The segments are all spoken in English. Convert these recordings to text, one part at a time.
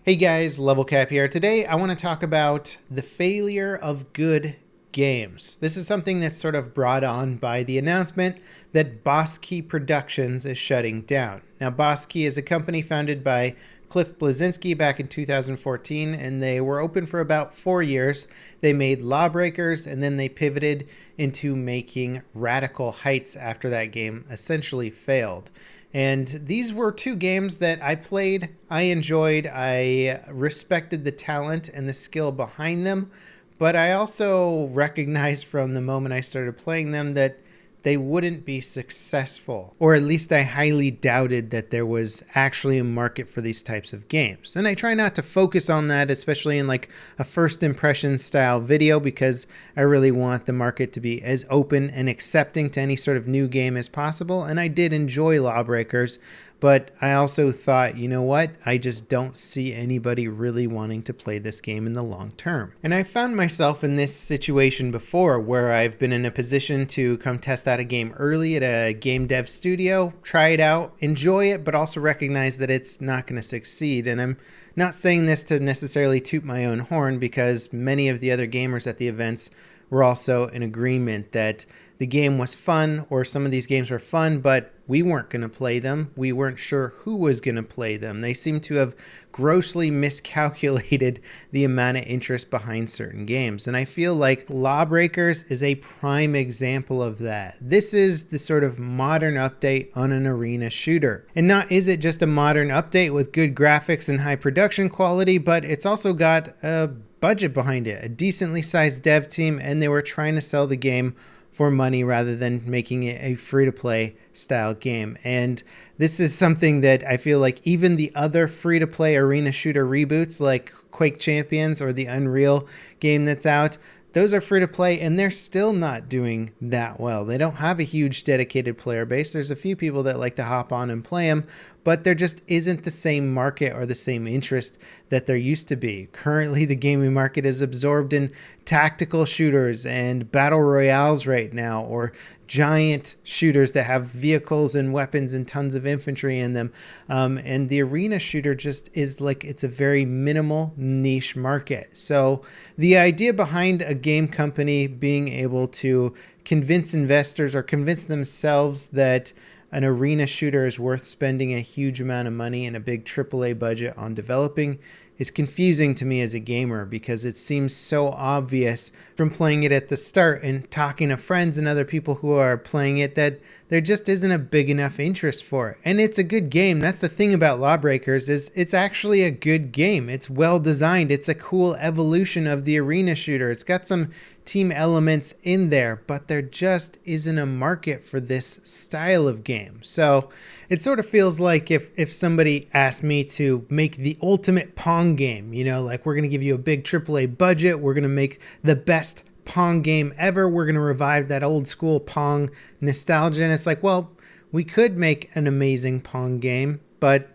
Hey guys, Level Cap here. Today I want to talk about the failure of good games. This is something that's sort of brought on by the announcement that Boss Key Productions is shutting down. Now, Boss Key is a company founded by Cliff Bleszinski back in 2014, and they were open for about 4 years. They made Lawbreakers, and then they pivoted into making Radical Heights after that game essentially failed. And these were two games that I played, I enjoyed, I respected the talent and the skill behind them, but I also recognized from the moment I started playing them that they wouldn't be successful, or at least I highly doubted that there was actually a market for these types of games. And I try not to focus on that, especially in like a first impression style video, because I really want the market to be as open and accepting to any sort of new game as possible. And I did enjoy Lawbreakers, but I also thought, you know what? I just don't see anybody really wanting to play this game in the long term. And I found myself in this situation before where I've been in a position to come test out a game early at a game dev studio, try it out, enjoy it, but also recognize that it's not going to succeed. And I'm not saying this to necessarily toot my own horn, because many of the other gamers at the events were also in agreement that the game was fun, or some of these games were fun, but we weren't going to play them. We weren't sure who was going to play them. They seem to have grossly miscalculated the amount of interest behind certain games. And I feel like Lawbreakers is a prime example of that. This is the sort of modern update on an arena shooter. And not is it just a modern update with good graphics and high production quality, but it's also got a budget behind it, a decently sized dev team, and they were trying to sell the game for money rather than making it a free-to-play style game. And this is something that I feel like even the other free-to-play arena shooter reboots like Quake Champions or the Unreal game that's out, those are free-to-play and they're still not doing that well. They don't have a huge dedicated player base. There's a few people that like to hop on and play them, but there just isn't the same market or the same interest that there used to be. Currently, the gaming market is absorbed in tactical shooters and battle royales right now, or giant shooters that have vehicles and weapons and tons of infantry in them. And the arena shooter just is like, it's a very minimal niche market. So the idea behind a game company being able to convince investors or convince themselves that an arena shooter is worth spending a huge amount of money and a big AAA budget on developing is confusing to me as a gamer, because it seems so obvious from playing it at the start and talking to friends and other people who are playing it that there just isn't a big enough interest for it. And it's a good game. That's the thing about Lawbreakers, is it's actually a good game. It's well designed. It's a cool evolution of the arena shooter. It's got some team elements in there, but there just isn't a market for this style of game. So it sort of feels like if somebody asked me to make the ultimate Pong game, you know, like, we're going to give you a big AAA budget, we're going to make the best Pong game ever, we're going to revive that old school Pong nostalgia. And it's like, well, we could make an amazing Pong game, but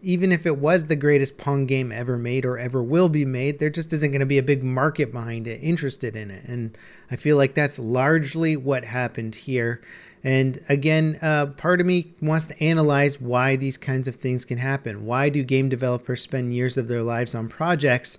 even if it was the greatest Pong game ever made or ever will be made, there just isn't going to be a big market behind it, interested in it. And I feel like that's largely what happened here. And again, part of me wants to analyze why these kinds of things can happen. Why do game developers spend years of their lives on projects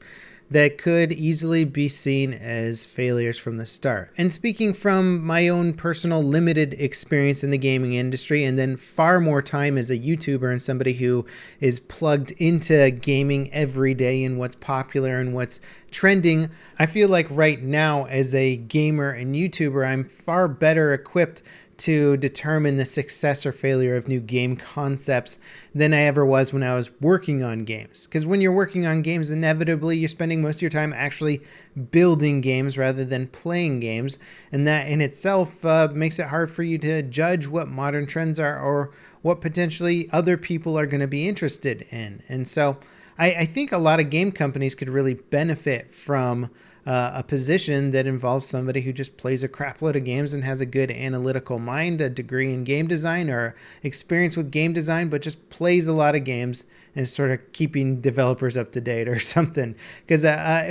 that could easily be seen as failures from the start? And speaking from my own personal limited experience in the gaming industry, and then far more time as a YouTuber and somebody who is plugged into gaming every day and what's popular and what's trending, I feel like right now as a gamer and YouTuber, I'm far better equipped to determine the success or failure of new game concepts than I ever was when I was working on games. Because when you're working on games, inevitably you're spending most of your time actually building games rather than playing games. And that in itself makes it hard for you to judge what modern trends are or what potentially other people are going to be interested in. And so I think a lot of game companies could really benefit from a position that involves somebody who just plays a crap load of games and has a good analytical mind, a degree in game design or experience with game design, but just plays a lot of games and sort of keeping developers up to date or something. Because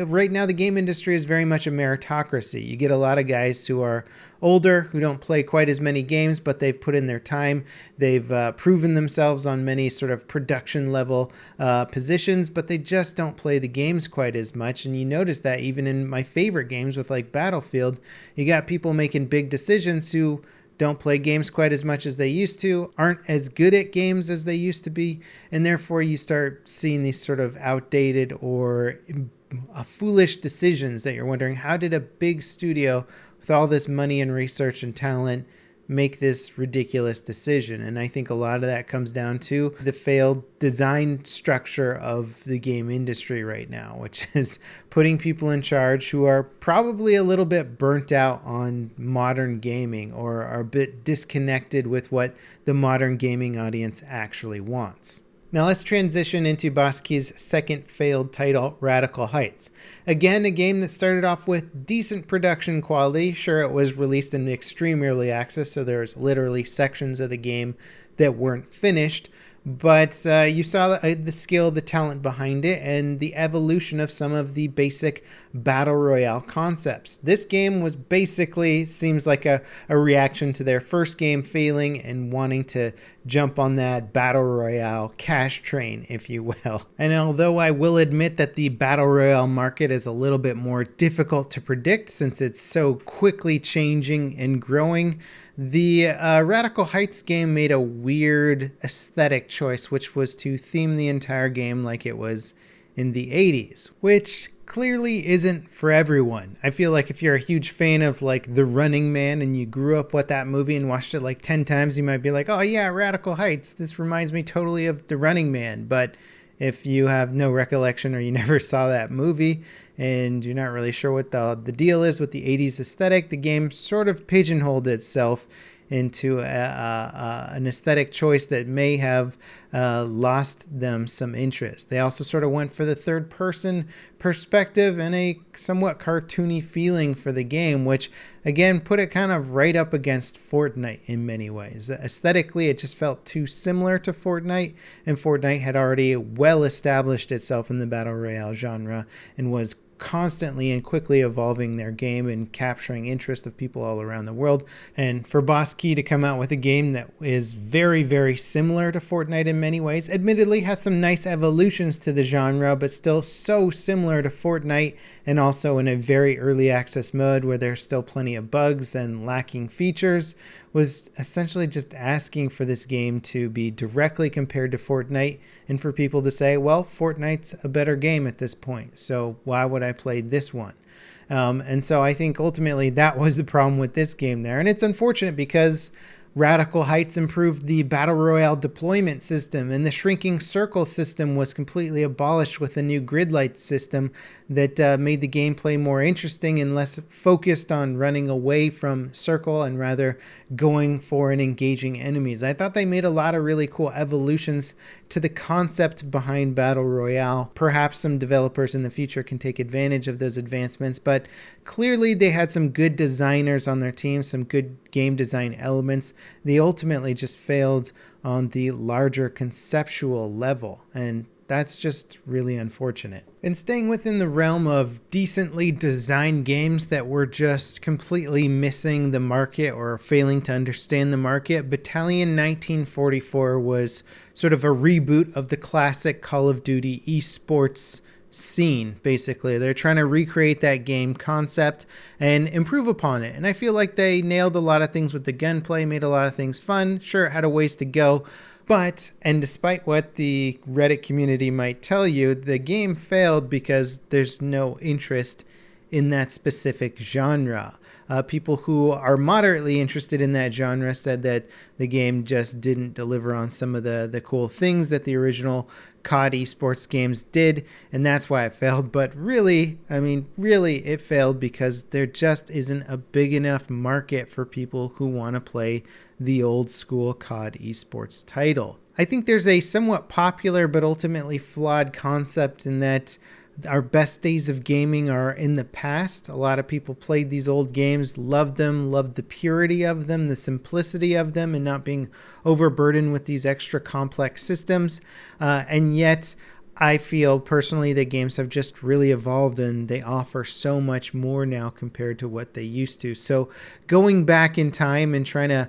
right now the game industry is very much a meritocracy. You get a lot of guys who are older, who don't play quite as many games, but they've put in their time. They've proven themselves on many sort of production level positions, but they just don't play the games quite as much. And you notice that even in my favorite games with like Battlefield, you got people making big decisions who don't play games quite as much as they used to, aren't as good at games as they used to be, and therefore you start seeing these sort of outdated or foolish decisions that you're wondering, how did a big studio with all this money and research and talent make this ridiculous decision? And I think a lot of that comes down to the failed design structure of the game industry right now, which is putting people in charge who are probably a little bit burnt out on modern gaming or are a bit disconnected with what the modern gaming audience actually wants. Now let's transition into Boss Key's second failed title, Radical Heights. Again, a game that started off with decent production quality. Sure, it was released in extreme early access, so there's literally sections of the game that weren't finished. But you saw the skill, the talent behind it, and the evolution of some of the basic battle royale concepts. This game was basically, seems like a reaction to their first game failing and wanting to jump on that battle royale cash train, if you will. And although I will admit that the battle royale market is a little bit more difficult to predict since it's so quickly changing and growing, the Radical Heights game made a weird aesthetic choice, which was to theme the entire game like it was in the 80s, which clearly isn't for everyone. I feel like if you're a huge fan of like The Running Man and you grew up with that movie and watched it like 10 times, you might be like, oh yeah, Radical Heights, this reminds me totally of The Running Man. But if you have no recollection or you never saw that movie and you're not really sure what the deal is with the 80s aesthetic, the game sort of pigeonholed itself into an aesthetic choice that may have lost them some interest. They also sort of went for the third-person perspective and a somewhat cartoony feeling for the game, which again put it kind of right up against Fortnite in many ways. Aesthetically, it just felt too similar to Fortnite, and Fortnite had already well established itself in the Battle Royale genre and was constantly and quickly evolving their game and capturing interest of people all around the world. And for Boss Key to come out with a game that is very, very similar to Fortnite in many ways, admittedly has some nice evolutions to the genre, but still so similar to Fortnite, and also in a very early access mode where there's still plenty of bugs and lacking features, was essentially just asking for this game to be directly compared to Fortnite and for people to say, well, Fortnite's a better game at this point, so why would I play this one? And so I think ultimately that was the problem with this game there. And it's unfortunate because Radical Heights improved the Battle Royale deployment system, and the shrinking circle system was completely abolished with a new grid light system that made the gameplay more interesting and less focused on running away from circle and rather going for and engaging enemies. I thought they made a lot of really cool evolutions to the concept behind Battle Royale. Perhaps some developers in the future can take advantage of those advancements, but clearly they had some good designers on their team, some good game design elements. They ultimately just failed on the larger conceptual level, and that's just really unfortunate. And staying within the realm of decently designed games that were just completely missing the market or failing to understand the market, Battalion 1944 was sort of a reboot of the classic Call of Duty esports scene. Basically, they're trying to recreate that game concept and improve upon it, and I feel like they nailed a lot of things with the gunplay, made a lot of things fun. Sure, it had a ways to go, but, and despite what the Reddit community might tell you, the game failed because there's no interest in that specific genre. People who are moderately interested in that genre said that the game just didn't deliver on some of the cool things that the original COD esports games did, and that's why it failed. But really, I mean, really, it failed because there just isn't a big enough market for people who want to play the old school COD esports title. I think there's a somewhat popular but ultimately flawed concept in that Our best days of gaming are in the past. A lot of people played these old games, loved them, loved the purity of them, the simplicity of them, and not being overburdened with these extra complex systems. And yet, I feel personally that games have just really evolved and they offer so much more now compared to what they used to. So going back in time and trying to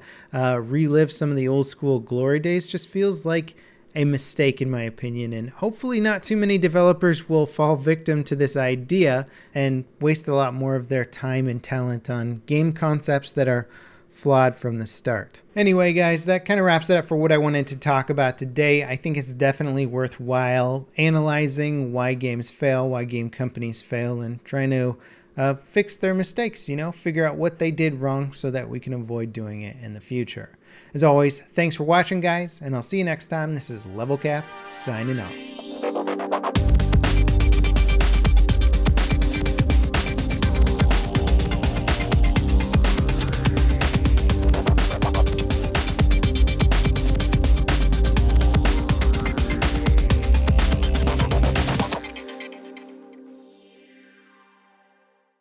relive some of the old school glory days just feels like a mistake in my opinion, and hopefully not too many developers will fall victim to this idea and waste a lot more of their time and talent on game concepts that are flawed from the start. Anyway, guys, that kind of wraps it up for what I wanted to talk about today. I think it's definitely worthwhile analyzing why games fail, why game companies fail, and trying to fix their mistakes, figure out what they did wrong so that we can avoid doing it in the future. As always, thanks for watching, guys, and I'll see you next time. This is Level Cap, signing off.